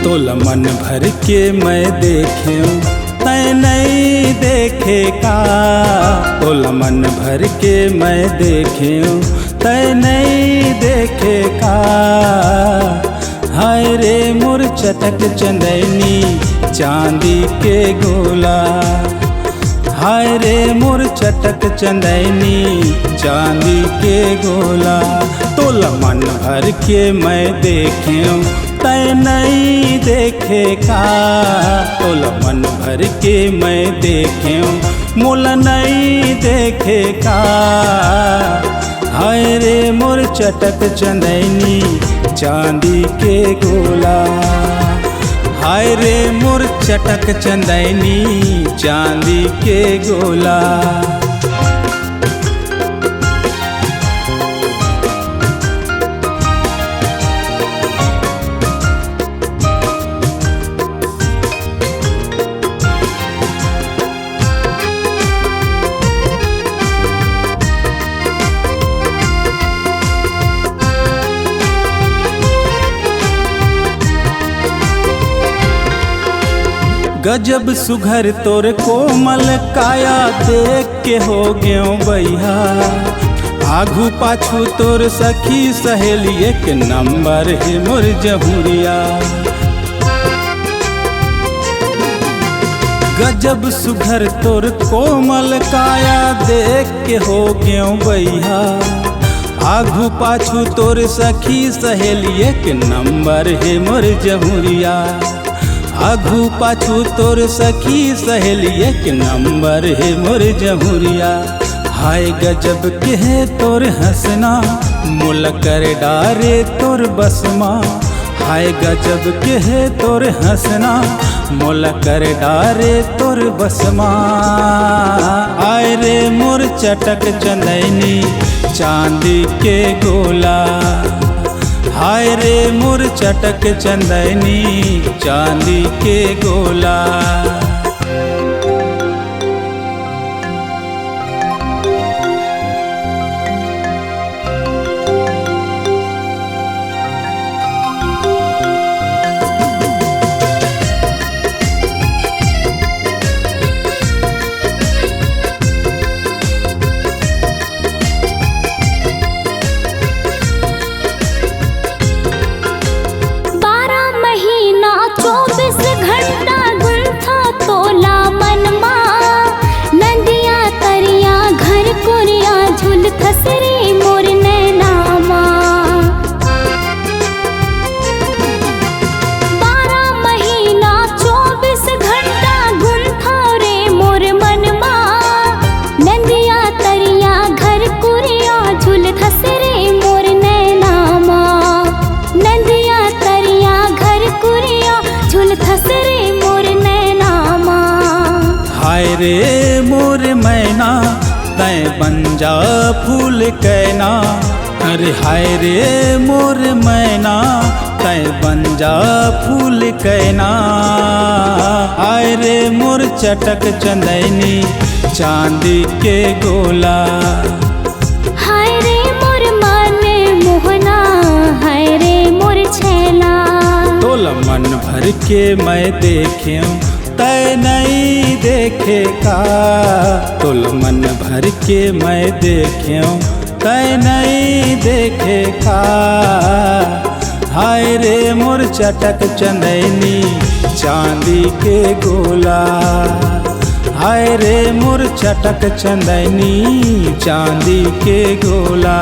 तोला मन भर के मैं देखूं तै नहीं देखे का। तोला मन भर के मैं देखूं तै नहीं देखे का। हाय रे मोर चटक चंदनी चांदी के गोला। हाय रे मोर चटक चंदनी चांदी के गोला। तोला मन भर के मैं देखूं तै नहीं देखे का। तोला मन भर के मैं देखूं मोला नहीं देखे का। हाय रे मोर चटक चंदनी चांदी के गोला। हाय रे मोर चटक चंदनी चांदी के गोला। गजब सुघर तोर कोमल काया देख के हो गयो बैहा। आगू पाछू तोर सखी सहेली एक नंबर है मोर जहुरिया। गजब सुघर तोर कोमल काया देख के हो गयो बैहा। आगू पाछू तोर सखी सहेली एक नंबर है मोर जहुरिया। आगू पाछू तोर सखी सहेली एक नंबर है मोर जहुरिया। हाय गजब के है तोर हंसना मोला कर डारे तोर बसमा। हाय गजब के है तोर हंसना मोला कर डारे तोर बसमा। आय रे मोर चटक चंदनी चांदी के गोला। हाय रे मोर चटक चंदनी चांदी के गोला। हाय रे मोर मैना तै बन जा फूल कैना। अरे हाय रे मोर मैना तै बन जा फूल कैना। हाय रे मोर चटक चंदनी चांदी के गोला। हाय रे मोर मन मोहना हाय रे मोर छैला। तोला मन भर के मैं देखूं तै नहीं देखे का। तोला मन भर के मैं देखूं तै नहीं देखे का। हाय रे मोर चटक चंदनी चांदी के गोला। हाय रे मोर चटक चंदनी चांदी के गोला।